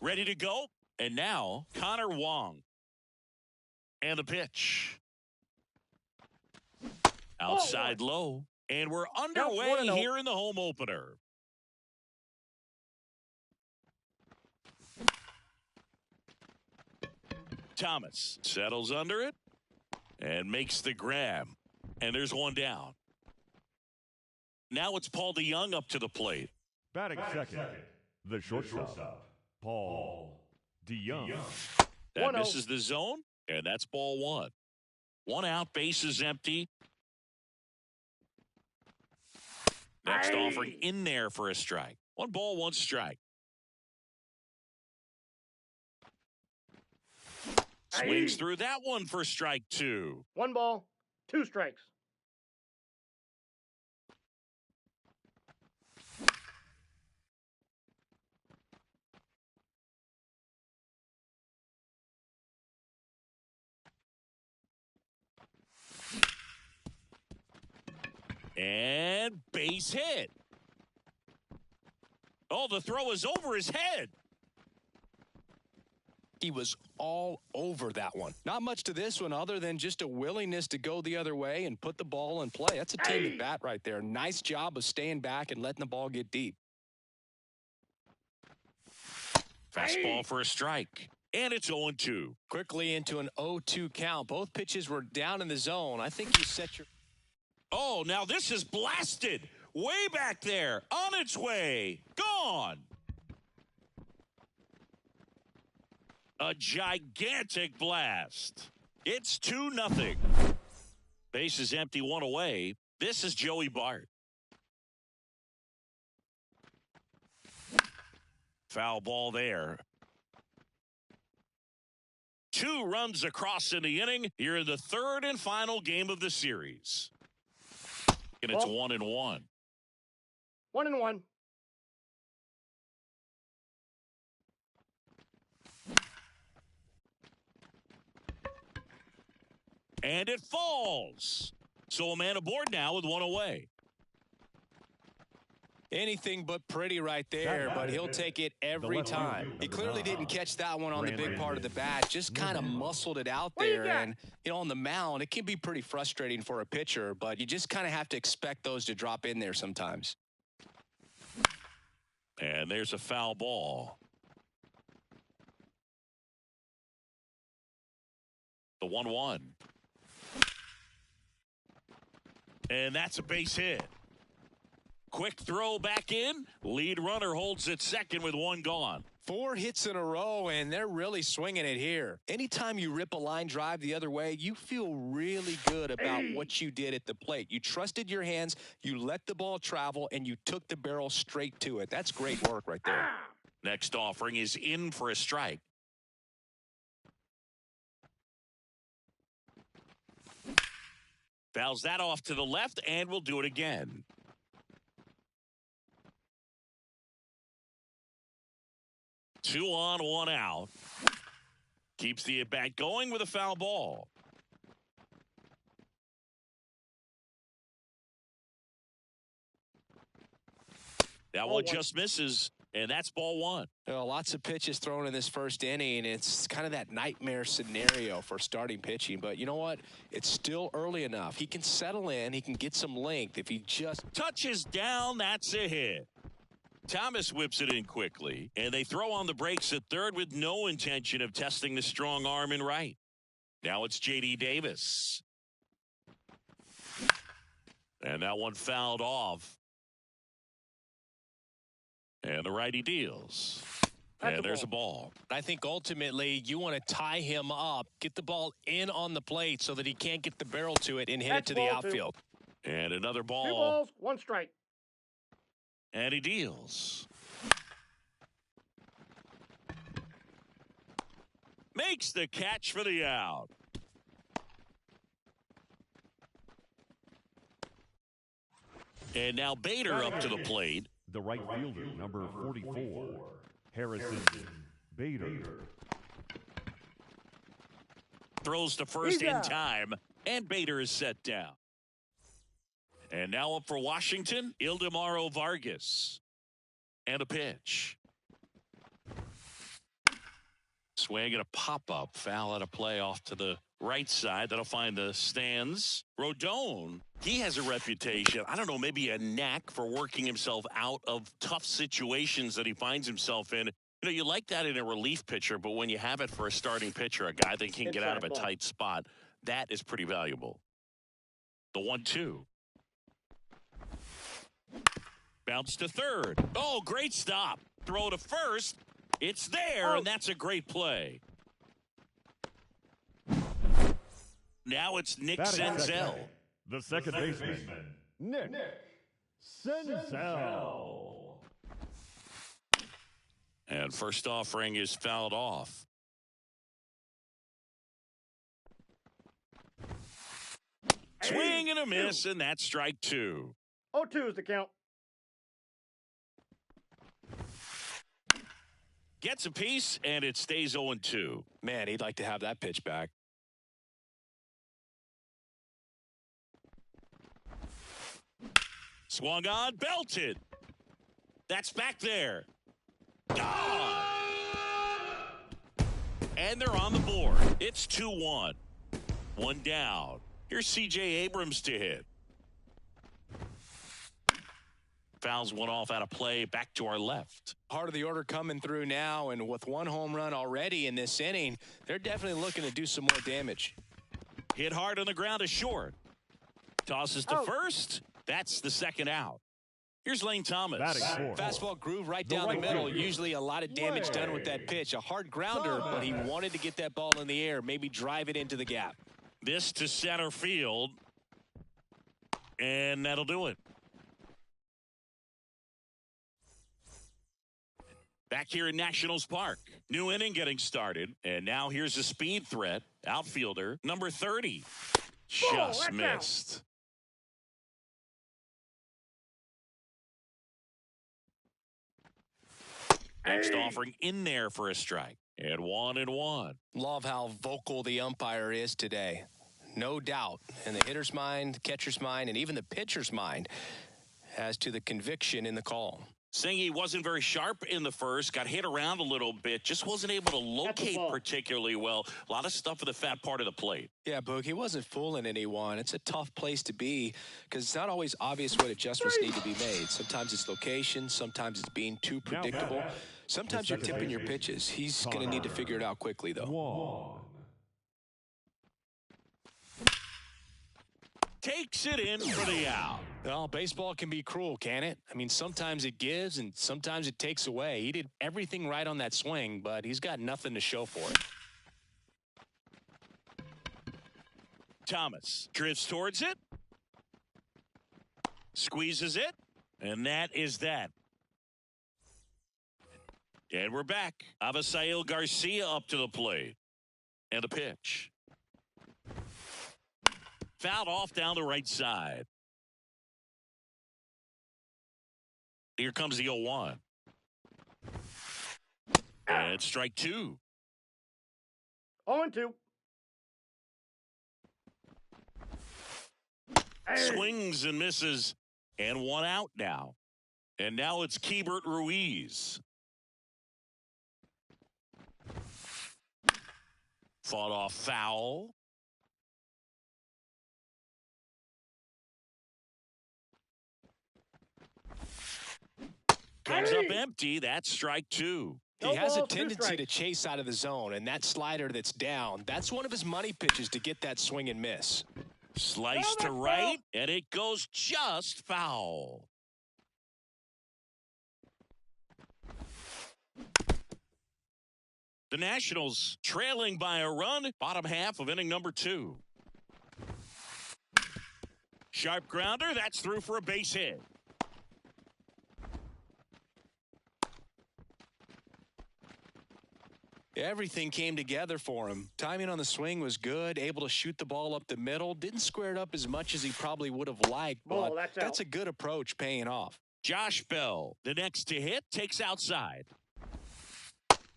Ready to go. And now Connor Wong. And the pitch. Outside low. And we're underway here in the home opener. Thomas settles under it and makes the grab. And there's one down. Now it's Paul DeJong up to the plate. Batting second, the shortstop, Paul DeJong. That misses the zone, and that's ball one. One out, bases empty. Next offering in there for a strike. 1 ball, 1 strike. Swings through that one for strike 2. 1 ball, 2 strikes. And base hit. Oh, the throw is over his head. He was all over that one. Not much to this one other than just a willingness to go the other way and put the ball in play. That's a team at bat right there. Nice job of staying back and letting the ball get deep. Fastball for a strike. And it's 0-2. Quickly into an 0-2 count. Both pitches were down in the zone. I think you set your... Oh, now this is blasted. Way back there. On its way. Gone. A gigantic blast. It's 2-0. Base is empty, 1 away. This is Joey Bart. Foul ball there. 2 runs across in the inning. Here in the 3rd and final game of the series. And it's 1-1. 1-1. And it falls. So a man aboard now with 1 away. Anything but pretty right there, but he'll take it every time. He clearly didn't catch that one on the big part of the bat, just kind of muscled it out there. And, on the mound, it can be pretty frustrating for a pitcher, but you just kind of have to expect those to drop in there sometimes. And there's a foul ball. The 1-1. And that's a base hit. Quick throw back in. Lead runner holds at second with 1 gone. 4 hits in a row, and they're really swinging it here. Anytime you rip a line drive the other way, you feel really good about what you did at the plate. You trusted your hands, you let the ball travel, and you took the barrel straight to it. That's great work right there. Next offering is in for a strike. Fouls that off to the left, and we'll do it again. Two on, 1 out. Keeps the at-bat going with a foul ball. That one just misses, and that's ball 1. Lots of pitches thrown in this first inning. It's kind of that nightmare scenario for starting pitching. But you know what? It's still early enough. He can settle in. He can get some length if he just touches down. That's a hit. Thomas whips it in quickly, and they throw on the brakes at third with no intention of testing the strong arm in right. Now it's J.D. Davis. And that one fouled off. And the righty deals. And there's a ball. I think ultimately you want to tie him up, get the ball in on the plate so that he can't get the barrel to it and hit it to the outfield. And another ball. 2 balls, 1 strike. And he deals. Makes the catch for the out. And now Bader up to the plate. The right fielder, number 44, Harrison Bader. Throws to first in time, and Bader is set down. And now up for Washington, Ildemaro Vargas. And a pitch. Swing and a pop-up. Foul out of play off to the right side. That'll find the stands. Rodon, he has a reputation, I don't know, maybe a knack for working himself out of tough situations that he finds himself in. You know, you like that in a relief pitcher, but when you have it for a starting pitcher, a guy that can get out of a tight spot, that is pretty valuable. The 1-2. Bounce to third. Oh, great stop. Throw to first. It's there, and that's a great play. Now it's Nick Senzel. The second baseman, Nick Senzel. And first offering is fouled off. Swing and a miss, and that's strike 2. 0-2 is the count. Gets a piece, and it stays 0-2. Man, he'd like to have that pitch back. Swung on, belted. That's back there. Gone. And they're on the board. It's 2-1. One down. Here's C.J. Abrams to hit. Fouls one off out of play, back to our left. Heart of the order coming through now, and with one home run already in this inning, they're definitely looking to do some more damage. Hit hard on the ground is short. Tosses to first. That's the second out. Here's Lane Thomas. Fastball groove right down the middle. Usually a lot of damage done with that pitch. A hard grounder, but he wanted to get that ball in the air, maybe drive it into the gap. This to center field, and that'll do it. Back here in Nationals Park. New inning getting started. And now here's a speed threat. Outfielder, number 30. Just missed. Next offering in there for a strike. And 1-1. Love how vocal the umpire is today. No doubt in the hitter's mind, catcher's mind, and even the pitcher's mind as to the conviction in the call. Saying he wasn't very sharp in the first, got hit around a little bit, just wasn't able to locate particularly well. A lot of stuff for the fat part of the plate. Yeah, Boog, he wasn't fooling anyone. It's a tough place to be because it's not always obvious what adjustments need to be made. Sometimes it's location, sometimes it's being too predictable. Sometimes you're tipping your pitches. He's going to need to figure it out quickly, though. Takes it in for the out. Well, baseball can be cruel, can it? I mean, sometimes it gives and sometimes it takes away. He did everything right on that swing, but he's got nothing to show for it. Thomas drifts towards it. Squeezes it. And that is that. And we're back. Avisail Garcia up to the plate. And a pitch. Fouled off down the right side. Here comes the 0-1. And it's strike 2. 0-2. Swings and misses. And one out now. And now it's Keibert Ruiz. Fought off foul. Comes up empty. That's strike 2. He has a tendency to chase out of the zone, and that slider that's down, that's one of his money pitches to get that swing and miss. Slice to right, and it goes just foul. The Nationals trailing by a run, bottom half of inning number 2. Sharp grounder, that's through for a base hit. Everything came together for him. Timing on the swing was good, able to shoot the ball up the middle. Didn't square it up as much as he probably would have liked, but that's a good approach paying off. Josh Bell, the next to hit, takes outside.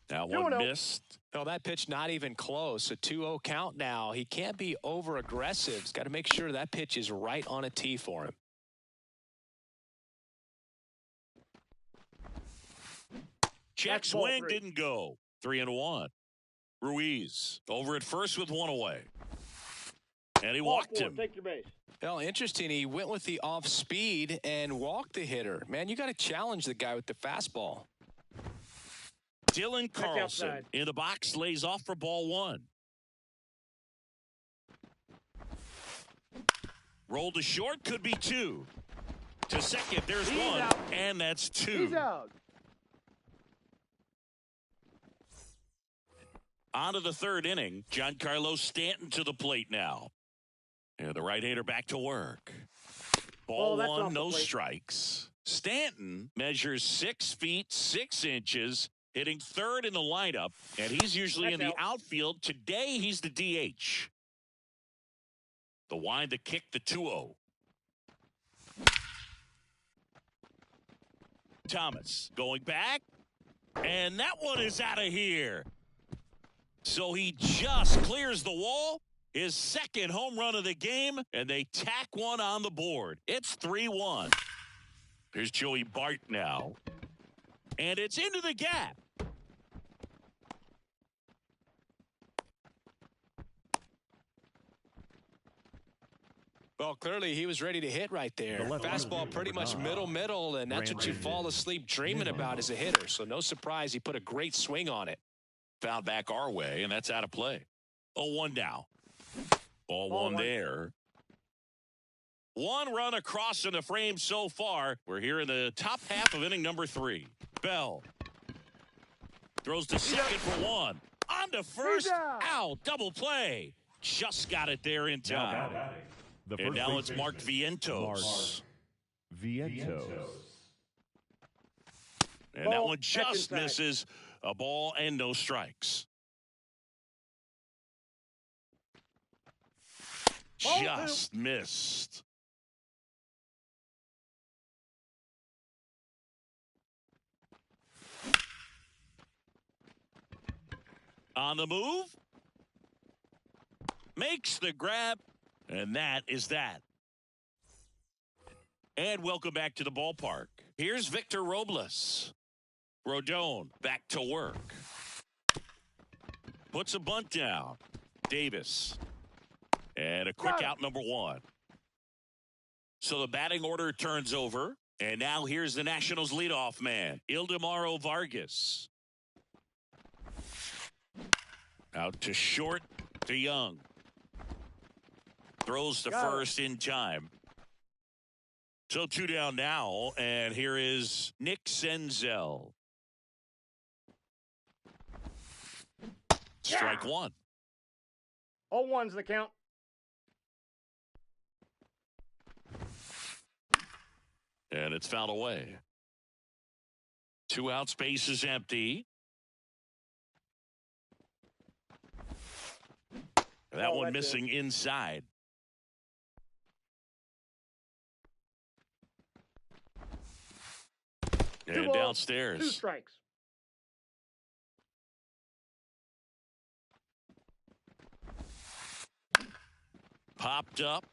That one missed. Oh, that pitch not even close. A 2-0 count now. He can't be over-aggressive. He's got to make sure that pitch is right on a tee for him. Check swing, didn't go. 3-1. Ruiz over at first with one away. And he Ball walked four, him. take your base. Well, interesting. He went with the off speed and walked the hitter. Man, you got to challenge the guy with the fastball. Dylan Carlson outside. in the box, lays off for ball one. Roll to short, could be two. To second, there's He's one, out. and that's two. He's out. On to the third inning. Giancarlo Stanton to the plate now. And the right-hander back to work. Ball that's one, off the no plate. strikes. Stanton measures 6 feet 6 inches, hitting third in the lineup, and he's usually in That's the outfield. Today, he's the DH. The wind, the kick, the 2-0. Thomas going back, and that one is out of here. So he just clears the wall. His second home run of the game, and they tack one on the board. It's 3-1. Here's Joey Bart now. And it's into the gap. Well, clearly he was ready to hit right there. The left Fastball fielder, pretty much number 9, middle, and that's what you Brandon fall asleep dreaming about as a hitter. So no surprise he put a great swing on it. Fouled back our way, and that's out of play. 0-1 now. Ball Ball one one. there. One run across in the frame so far. We're here in the top half of inning number 3. Bell throws to second for one. On to first. out. Out. Double play. Just got it there in Now time. batting, the And first now base it's Mark baseman, Vientos. Mark Vientos. And that Ball, one check just inside. misses. A ball and no strikes. Ball Just missed. On the move. Makes the grab. And that is that. And welcome back to the ballpark. Here's Victor Robles. Rodon back to work. Puts a bunt down. Davis. And a quick out number 1. So the batting order turns over. And now here's the Nationals leadoff man, Ildemaro Vargas. Out to short to Young. Throws to Got it. first in time. So 2 down now, and here is Nick Senzel. Strike Yeah. 1. 0-1's the count. And it's fouled away. 2 outs, base is empty. That Oh, one that's missing inside. And 2 balls, 2 downstairs. strikes. Popped up.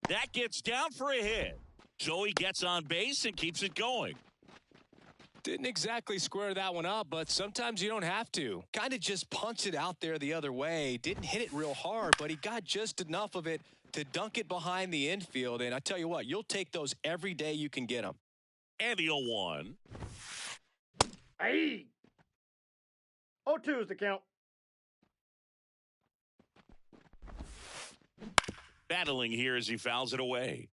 That gets down for a hit. So he gets on base and keeps it going. Didn't exactly square that one up, but sometimes you don't have to. Kind of just punched it out there the other way. Didn't hit it real hard, but he got just enough of it to dunk it behind the infield. And I tell you what, you'll take those every day you can get them. And the 0-1. Hey. 0-2's the count. Battling here as he fouls it away.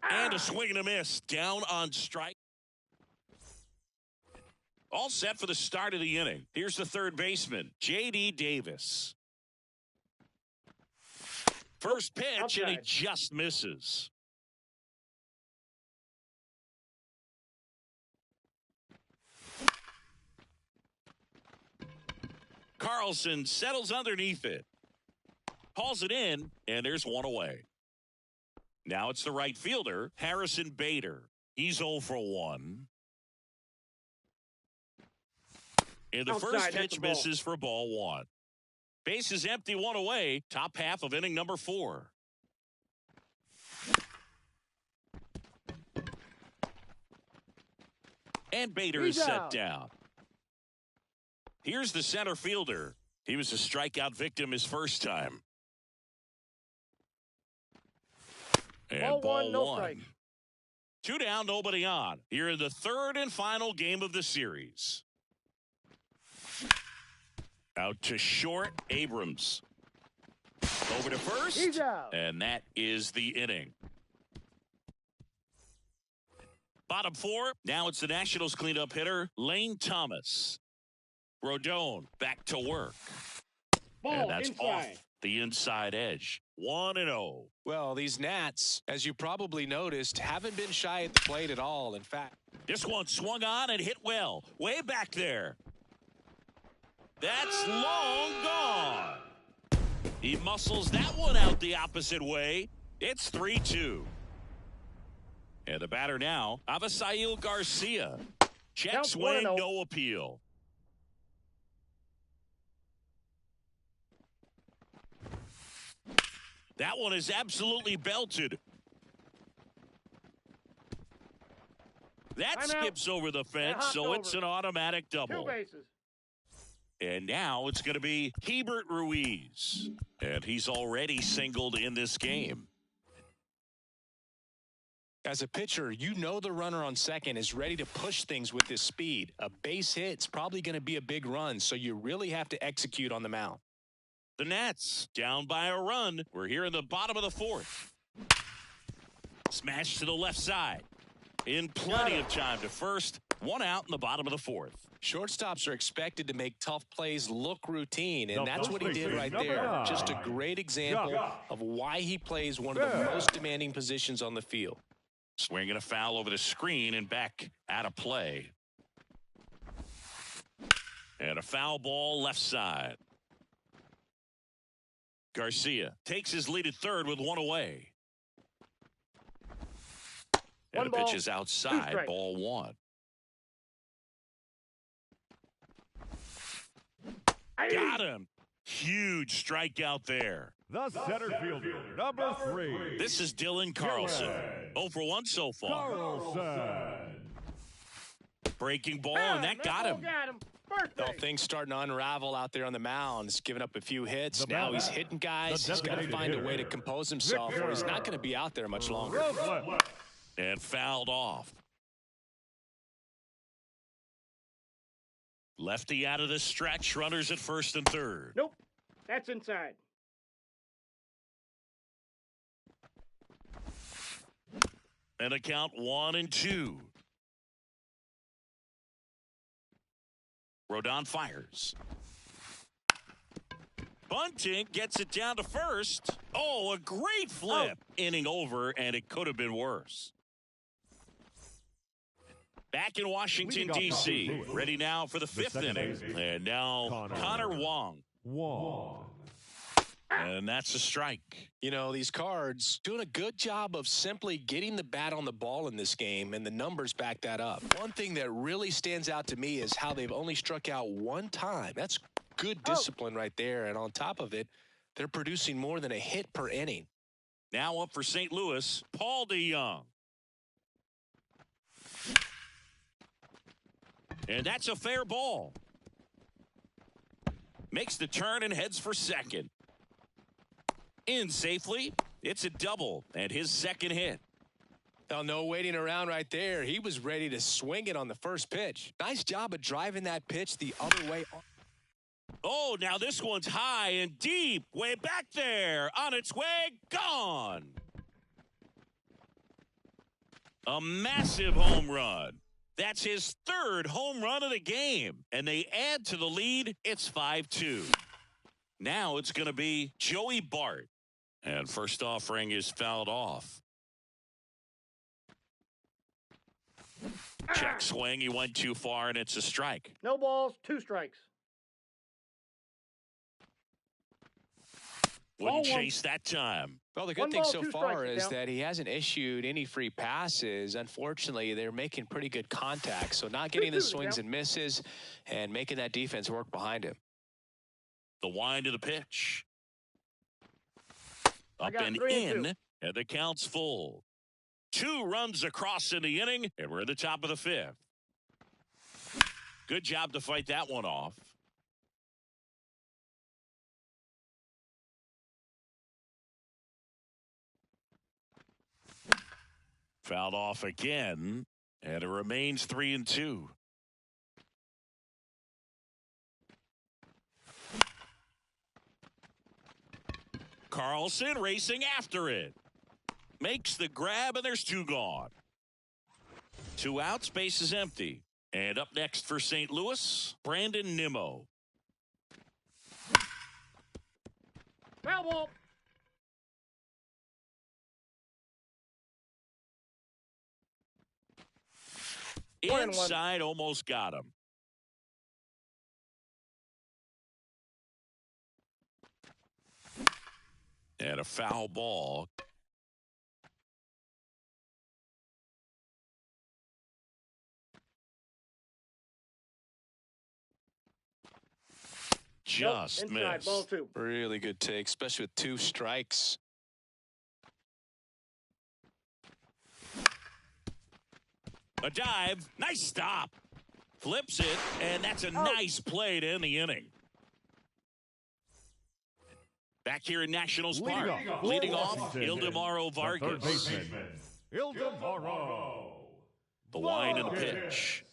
And a swing and a miss. Down on strike. All set for the start of the inning. Here's the third baseman, J.D. Davis. First pitch, and he Outside. just misses. Carlson settles underneath it. Hauls it in, and there's one away. Now it's the right fielder, Harrison Bader. He's 0 for 1. And the Outside, first that's pitch the ball. misses for ball 1. Base is empty, 1 away. Top half of inning number 4. And Bader is set down. Here's the center fielder. He was a strikeout victim his first time. And ball no one. strike. 2 down, nobody on. Here in the third and final game of the series. Out to short, Abrams. Over to first. He's out. And that is the inning. Bottom 4. Now it's the Nationals cleanup hitter, Lane Thomas. Rodon back to work. Ball And that's inside. off the inside edge. 1-0. Well, these Nats, as you probably noticed, haven't been shy at the plate at all. In fact, This one swung on and hit well. Way back there. That's long gone. He muscles that one out the opposite way. It's 3-2. And the batter now, Avisail Garcia. Check Count swing, 1-0. no appeal. That one is absolutely belted. That Time out. skips over the fence, hopped so it's over. an automatic 2 double. bases. And now it's going to be Hebert Ruiz. And he's already singled in this game. as a pitcher, you know the runner on second is ready to push things with his speed. A base hit's probably going to be a big run, so you really have to execute on the mound. The Nats down by a run. We're here in the bottom of the fourth. Smash to the left side. In plenty of time to first. One out in the bottom of the fourth. Shortstops are expected to make tough plays look routine, and that's what he did right there. Just a great example of why he plays one of the most demanding positions on the field. Swinging a foul over the screen and back out of play. And a foul ball left side. Garcia takes his lead at third with one away. And the pitch is outside, ball one. Got him. Huge strikeout there. The center fielder, number 3. This is Dylan Carlson. 0 for 1 so far. Carlson. Breaking ball, and that got him. Well, things starting to unravel out there on the mound. He's given up a few hits. The Now batter, he's hitting guys. the He's got to designated find a hitter, way to compose himself, or he's not going to be out there much longer. And fouled off. Lefty out of the stretch. Runners at first and third. Nope. That's inside. And a count 1-2. Rodon fires. Bunting gets it down to first. Oh, a great flip. Inning over, and it could have been worse. Back in Washington, D.C. Ready now for the fifth inning. And now Connor Wong. And that's a strike. You know, these Cards doing a good job of simply getting the bat on the ball in this game, and the numbers back that up. One thing that really stands out to me is how they've only struck out one time. That's good discipline right there. And on top of it, they're producing more than a hit per inning. Now up for St. Louis, Paul DeJong. And that's a fair ball. Makes the turn and heads for second. In safely. It's a double and his second hit. Now, no waiting around right there. He was ready to swing it on the first pitch. Nice job of driving that pitch the other way. Oh, now this one's high and deep. Way back there. On its way. Gone. A massive home run. That's his third home run of the game. And they add to the lead. It's 5-2. Now it's going to be Joey Bart. And first offering is fouled off. Check swing. He went too far, and it's a strike. No balls, 2 strikes. Wouldn't chase that time. Well, the good thing so far is that he hasn't issued any free passes. Unfortunately, they're making pretty good contact. So not getting the swings and misses and making that defense work behind him. The wind of the pitch. Up and in, and the count's full. 2 runs across in the inning, and we're at the top of the fifth. Good job to fight that one off. Fouled off again, and it remains 3-2. Carlson racing after it. Makes the grab, and there's two gone. Two outs, base is empty. And up next for St. Louis, Brandon Nimmo. Foul ball. Inside, almost got him. And a foul ball. Just inside, missed. ball two. Really good take, especially with two strikes. A dive. Nice stop. Flips it, and that's a nice play to end the inning. Back here in Nationals Park. Leading off, Ildemaro Vargas. Ildemaro. The line and the pitch.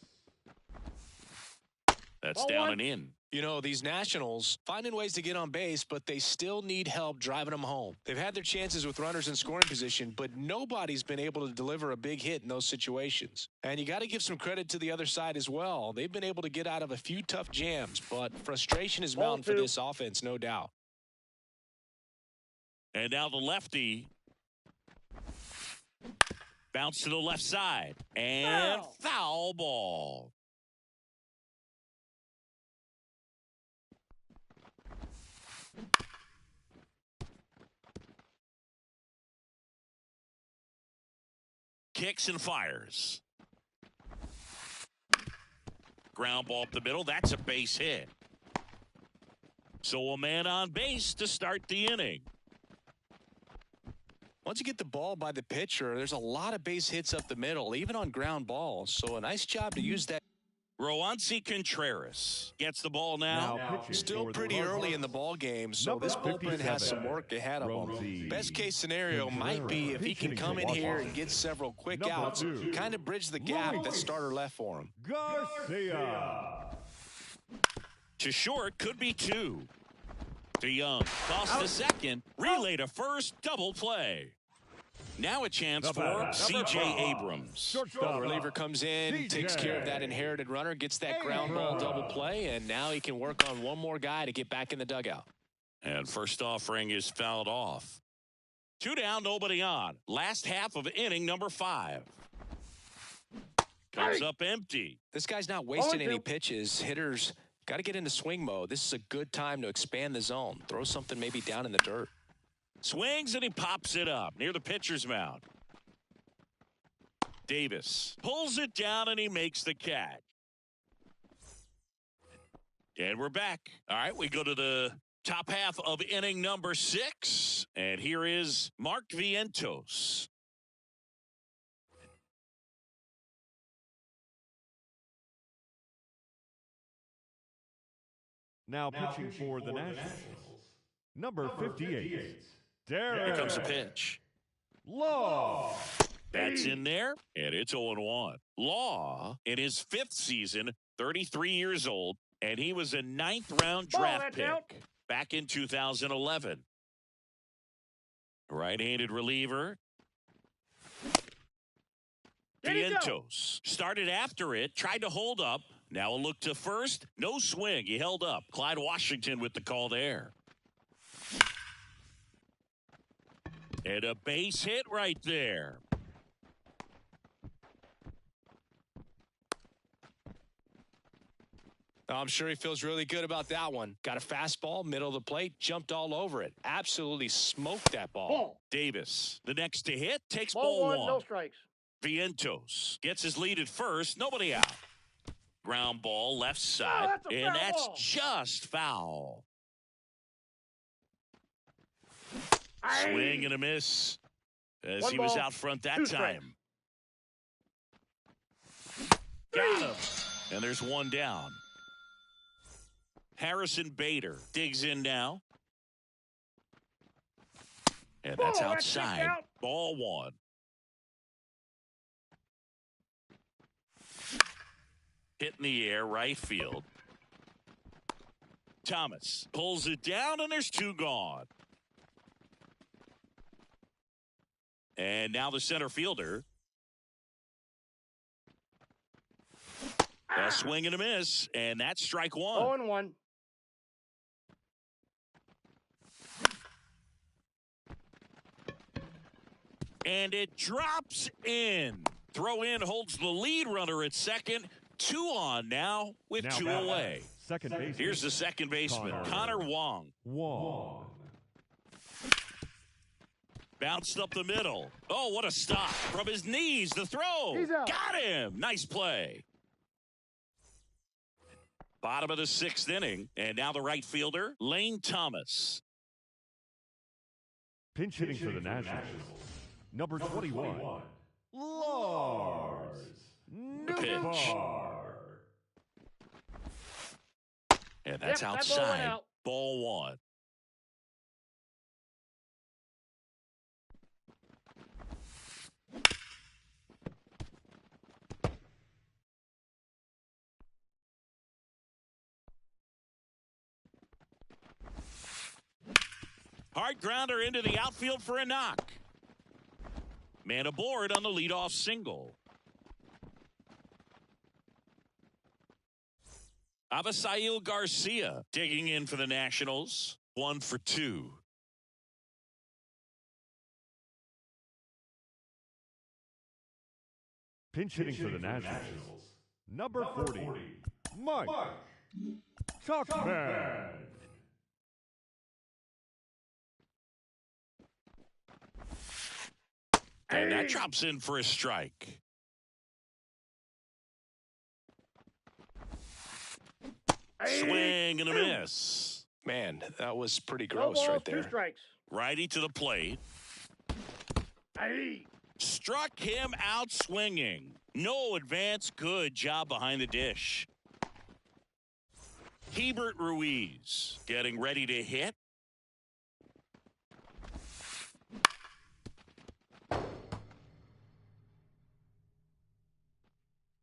That's down and in. You know, these Nationals finding ways to get on base, but they still need help driving them home. They've had their chances with runners in scoring position, but nobody's been able to deliver a big hit in those situations. And you got to give some credit to the other side as well. They've been able to get out of a few tough jams, but frustration is mounting for this offense, no doubt. And now the lefty. Bounce to the left side. And foul ball. Kicks and fires. Ground ball up the middle. That's a base hit. So a man on base to start the inning. Once you get the ball by the pitcher, there's a lot of base hits up the middle, even on ground balls. So a nice job to use that. Roansy Contreras gets the ball now. Still pretty early in the ball game, so this bullpen has some work ahead of them. Best case scenario might be if he can come in here and get several quick outs, kind of bridge the gap that starter left for him. Garcia. To short, could be two. To Young, toss to second, relay to first, double play. Now a chance for C.J. Abrams. The reliever comes in, takes care of that inherited runner, gets that ground ball double play, and now he can work on one more guy to get back in the dugout. And first offering is fouled off. Two down, nobody on. Last half of inning number 5. Comes up empty. This guy's not wasting any pitches. Hitters got to get into swing mode. This is a good time to expand the zone. Throw something maybe down in the dirt. Swings and he pops it up near the pitcher's mound. Davis pulls it down and he makes the catch. And we're back. All right, we go to the top half of inning number 6. And here is Mark Vientos. Now pitching for the Nationals. Number 58. Derek. Here comes the pitch. Law. That's in there, and it's 0-1. Law, in his 5th season, 33 years old, and he was a 9th-round draft pick back in 2011. Right-handed reliever. Vientos started after it, tried to hold up. Now a look to first. No swing. He held up. Clyde Washington with the call there. And a base hit right there. I'm sure he feels really good about that one. Got a fastball, middle of the plate, jumped all over it. Absolutely smoked that ball. Davis, the next to hit, takes ball one. No strikes. Vientos gets his lead at first. Nobody out. Ground ball left side. And that's just foul. Swing and a miss as he was out front that time. Got him. And there's one down. Harrison Bader digs in now. And that's outside. Ball one. Hit in the air, right field. Thomas pulls it down, and there's two gone. And now the center fielder. A swing and a miss, and that's strike one. 0-1. And it drops in. Throw in holds the lead runner at second. 2 on now with 2 away. Second baseman. Here's the second baseman, Connor Wong. Bounced up the middle. Oh, what a stop. From his knees, the throw. He's out. Got him. Nice play. Bottom of the 6th inning. And now the right fielder, Lane Thomas. Pinch hitting for the Nationals. Number 21. Lars Nootbaar. And that's Yep, that ball outside. went out. Ball one. Hard grounder into the outfield for a knock. Man aboard on the leadoff single. Avisail Garcia digging in for the Nationals. 1 for 2. Pinch hitting for the Nationals. Number 40. Mike Tauchman. And that drops in for a strike. Swing and a miss. Man, that was pretty No gross balls, right 2 there. strikes. Righty to the plate. Hey. Struck him out swinging. No advance. Good job behind the dish. Hebert Ruiz getting ready to hit.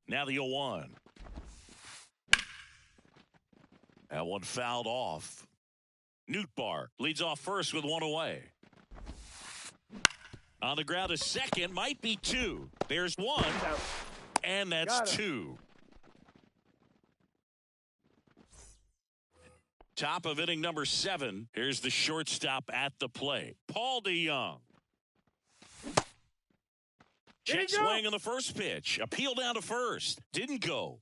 Now the 0-1. That one fouled off. Nootbaar leads off first with 1 away. On the ground, a second, might be 2. There's 1, and that's 2. Top of inning number 7. Here's the shortstop at the plate, Paul DeJong. Check swing on the first pitch. Appeal down to first. Didn't go.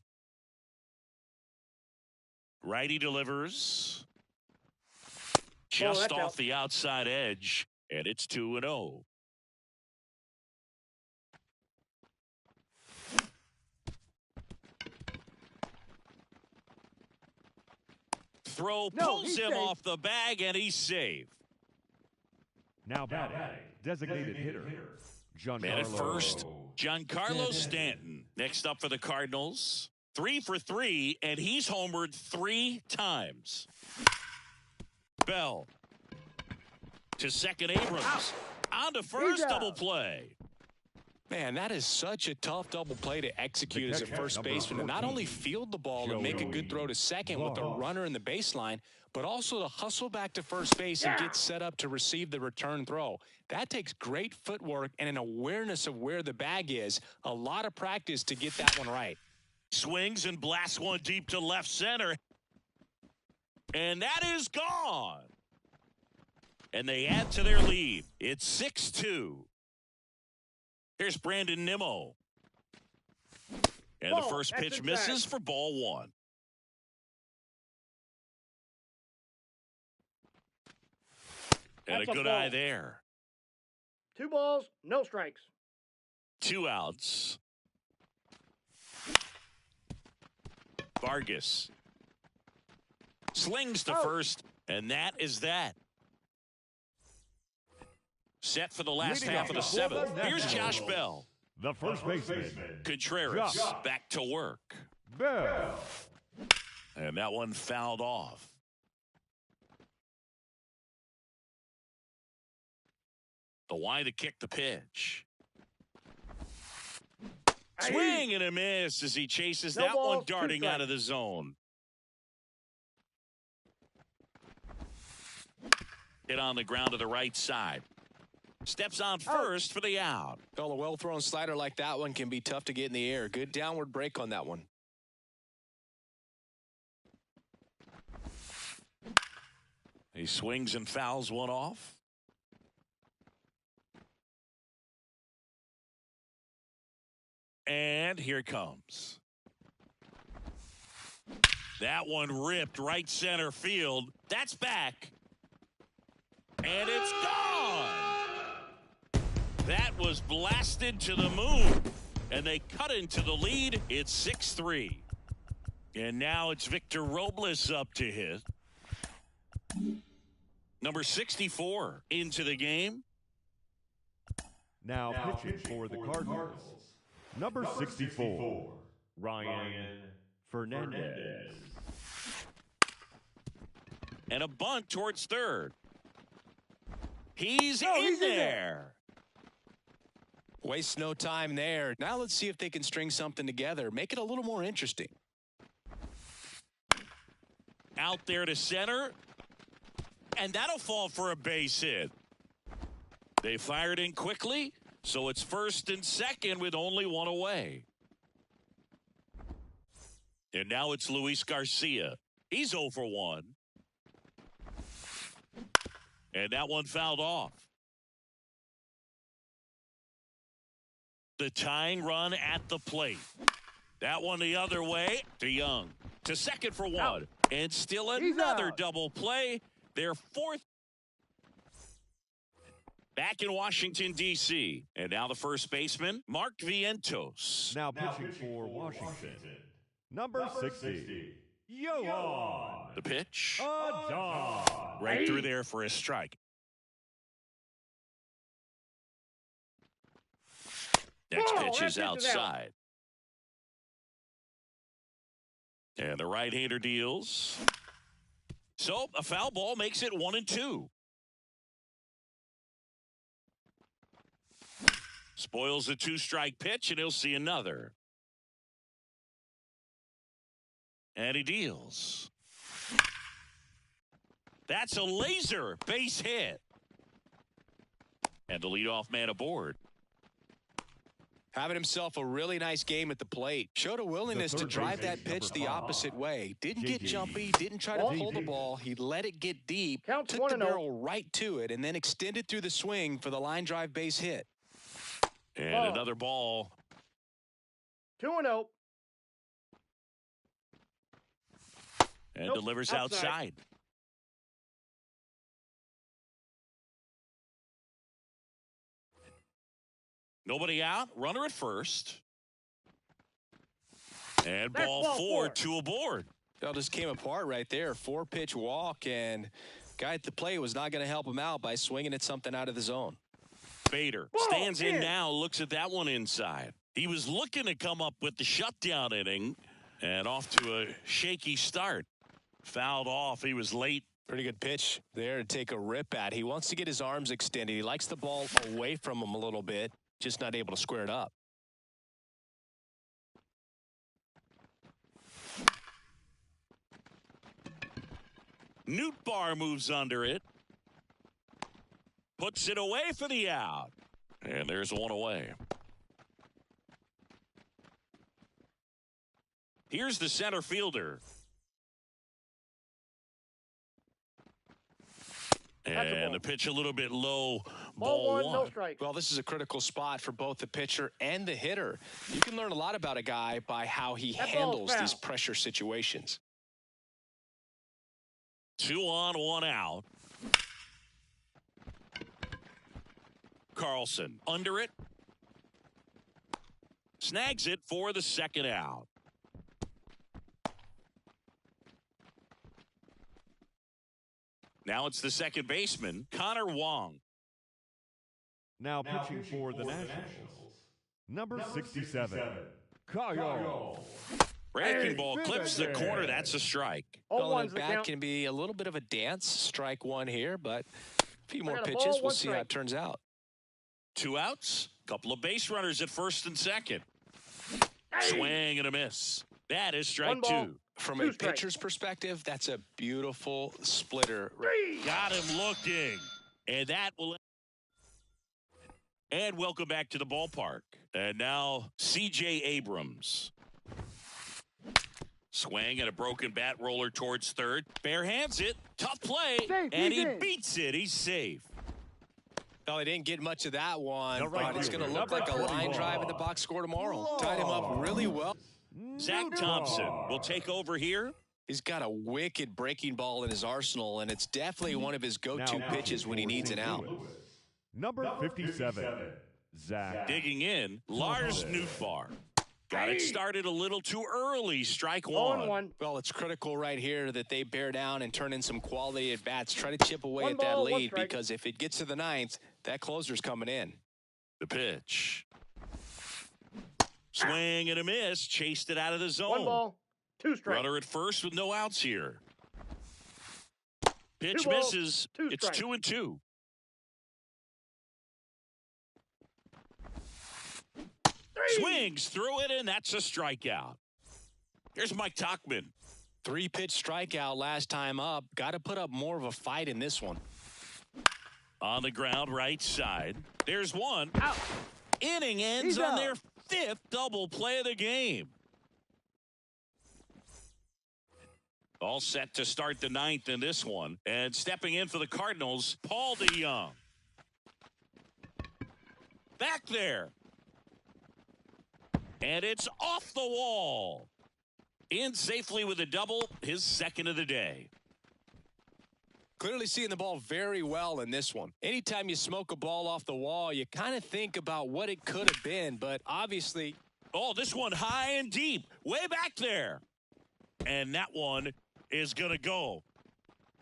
Righty delivers. Just off the outside edge. And it's 2-0. Throw pulls him off the bag, and he's safe. Now batting, designated hitter, Man at first, Giancarlo Stanton. Next up for the Cardinals, 3 for 3, and he's homered 3 times. Bell to second, Abrams. On to first, double play. Man, that is such a tough double play to execute as a first baseman. And not only field the ball and make a good throw to second with the runner in the baseline, but also to hustle back to first base and get set up to receive the return throw. That takes great footwork and an awareness of where the bag is. A lot of practice to get that one right. Swings and blasts one deep to left center. And that is gone. And they add to their lead. It's 6-2. Here's Brandon Nimmo. And the first pitch misses for ball 1. And a good eye there. 2 balls, no strikes. 2 outs. Vargas slings to first, and that is that. Set for the last half of the 7th. Here's Josh Bell. The first baseman, Contreras Josh back to work. Bell. And that one fouled off. The Y to kick the pitch. Swing and a miss as he chases that one darting out of the zone. Hit on the ground to the right side. Steps on first for the out. Well, a well-thrown slider like that one can be tough to get in the air. Good downward break on that one. He swings and fouls one off. And here it comes. That one ripped right center field. That's back. And it's gone. That was blasted to the moon. And they cut into the lead. It's 6-3. And now it's Victor Robles up to hit. Number 64 into the game. Now pitching for the Cardinals. Number 64, Ryan Fernandez. And a bunt towards third. He's in there. Waste no time there. Now let's see if they can string something together. Make it a little more interesting. Out there to center. And that'll fall for a base hit. They fired in quickly, so it's first and second with only one away. And now it's Luis Garcia. He's 0 for 1. And that one fouled off. The tying run at the plate. That one the other way to Young. To second for 1. Out. And still another double play. Their fourth. Back in Washington, D.C. And now the first baseman, Mark Vientos. Now pitching for Washington. Number 60, Yohan. The pitch. Adon. Right through there for a strike. Next pitch is outside. And the right-hander deals. So a foul ball makes it 1-2. Spoils the 2-strike pitch, and he'll see another. And he deals. That's a laser base hit. And the leadoff man aboard. Having himself a really nice game at the plate. Showed a willingness to drive that pitch the opposite way. Didn't get jumpy, didn't try to pull the ball. He let it get deep, took the barrel right to it, and then extended through the swing for the line drive base hit. And another ball. 2-0. And delivers outside. Nobody out. Runner at first. And ball 4, 2 aboard. That just came apart right there. 4-pitch walk, and guy at the plate was not going to help him out by swinging at something out of the zone. Bader stands in now, looks at that one inside. He was looking to come up with the shutdown inning, and off to a shaky start. Fouled off. He was late. Pretty good pitch there to take a rip at. He wants to get his arms extended. He likes the ball away from him a little bit, just not able to square it up. Nootbaar moves under it. Puts it away for the out. And there's one away. Here's the center fielder. And the pitch a little bit low. Ball 1. No strike. Well, this is a critical spot for both the pitcher and the hitter. You can learn a lot about a guy by how he handles these pressure situations. 2 on, 1 out. Carlson under it. Snags it for the second out. Now it's the second baseman, Connor Wong. Now pitching for the Nationals. Number 67, Kyle. Breaking ball clips the corner. That's a strike. All Well, ones the the bat count. can be a little bit of a dance. Strike one here, but a few more got a pitches. ball, We'll one see how strike. it turns out. 2 outs. Couple of base runners at first and second. Swing and a miss. That is strike One ball. 2. From Two a strikes. pitcher's perspective, that's a beautiful splitter. Got him looking. And that will. And welcome back to the ballpark. And now C.J. Abrams. Swing and a broken bat roller towards third. Bare hands it. Tough play. Safe, And he's he in. beats it. He's safe. Well, he didn't get much of that one, No, right but it's here. going to look Number like a line 21. drive in the box score tomorrow. Tied him up really well. Zach Thompson will take over here. He's got a wicked breaking ball in his arsenal, and it's definitely one of his go-to Now, pitches when he needs an out. Number 57, Zach. Digging in, Lars Nootbaar. Got it started a little too early. Strike 0-1. one. Well, it's critical right here that they bear down and turn in some quality at-bats. Try to chip away One at that ball, one lead, strike. because if it gets to the ninth, that closer's coming in. The pitch. Swing and a miss. Chased it out of the zone. One ball, 2 strikes. Runner at first with no outs here. Pitch 2 balls, misses. 2 It's strikes. 2-2. Swings through it, and that's a strikeout. Here's Mike Tauchman. 3-pitch strikeout last time up. Got to put up more of a fight in this one. On the ground, right side. There's one. Out. Inning ends He's on out. their 5th double play of the game. All set to start the 9th in this one. And stepping in for the Cardinals, Paul DeYoung. Back there. And it's off the wall. In safely with a double, his 2nd of the day. Clearly seeing the ball very well in this one. Anytime you smoke a ball off the wall, you kind of think about what it could have been, but obviously. Oh, this one high and deep, way back there. And that one is going to go.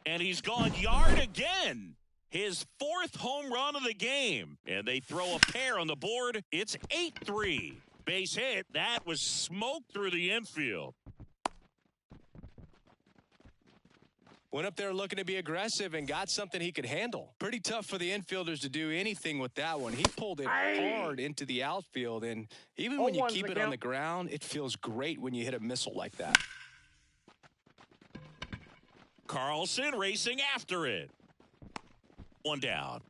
And he's gone yard again. His 4th home run of the game. And they throw a pair on the board. It's 8-3. Base hit. That was smoke through the infield. Went up there looking to be aggressive and got something he could handle. Pretty tough for the infielders to do anything with that one. He pulled it hard into the outfield, and even when you 0-1's keep the it on count. the ground, it feels great when you hit a missile like that. Carlson racing after it. 1 down.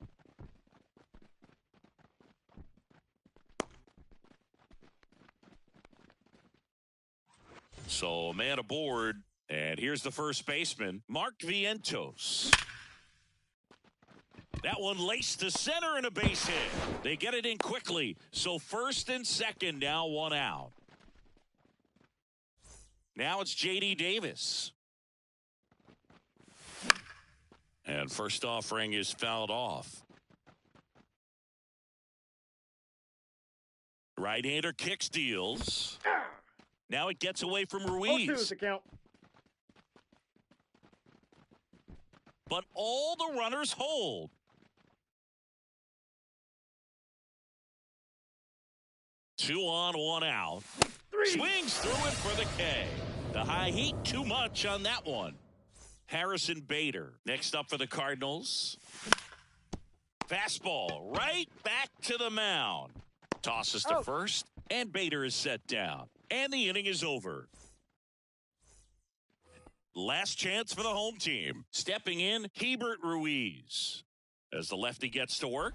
So a man aboard, and here's the first baseman, Mark Vientos. That one laced to center and a base hit. They get it in quickly. So 1st and 2nd, now 1 out. Now it's J.D. Davis. And first offering is fouled off. Right-hander kick steals. Now it gets away from 0-2 is Ruiz. the count. But all the runners hold. Two on, 1 out. 3. Swings through it for the K. The high heat, too much on that one. Harrison Bader next up for the Cardinals. Fastball right back to the mound. Tosses to Oh. first, and Bader is set down. And the inning is over. Last chance for the home team. Stepping in, Hebert Ruiz. As the lefty gets to work.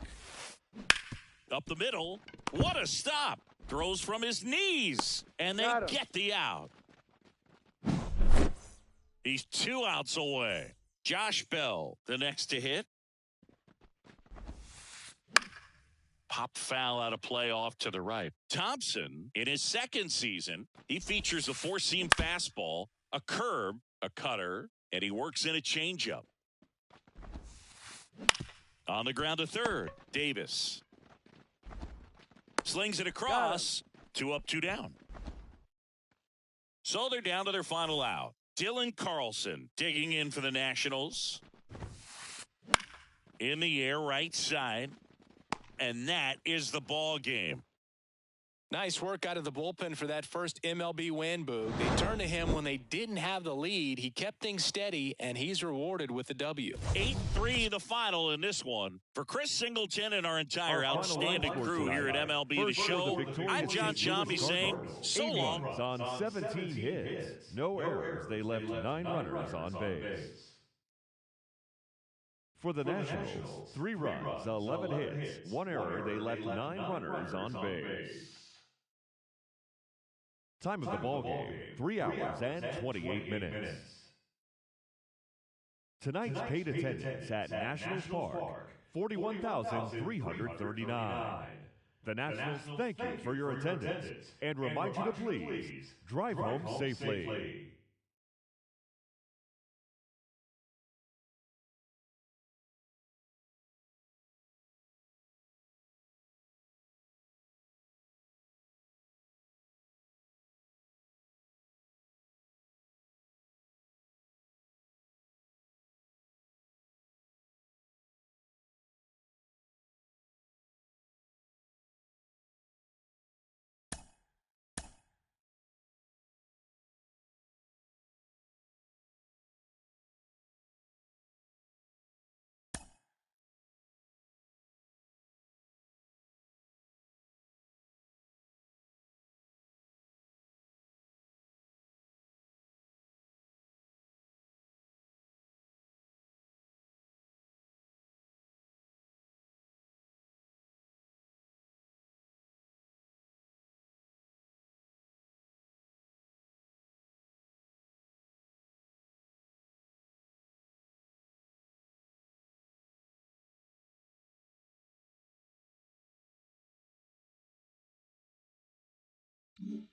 Up the middle. What a stop. Throws from his knees. And they Got him. get the out. He's 2 outs away. Josh Bell, the next to hit. Pop foul out of play off to the right. Thompson, in his 2nd season, he features a 4-seam fastball, a curve, a cutter, and he works in a changeup. On the ground to third, Davis. Slings it across. 2 up, 2 down. So they're down to their final out. Dylan Carlson digging in for the Nationals. In the air, right side. And that is the ball game. Nice work out of the bullpen for that first MLB win, Boog. They turned to him when they didn't have the lead. He kept things steady, and he's rewarded with the W. 8-3 the final in this one. For Chris Singleton and our entire outstanding crew here at MLB The Show, I'm John Shambi saying so long. On 17 hits, no errors. They left 9 runners on base. For the Nationals, 3 runs, 11 hits, 1 error. They left 9 runners on base. Time of the ball game, 3 hours and 28 minutes. Tonight's paid attendance at Nationals Park, 41,339. The Nationals thank you for your attendance and remind you to please drive home safely. Mm-hmm.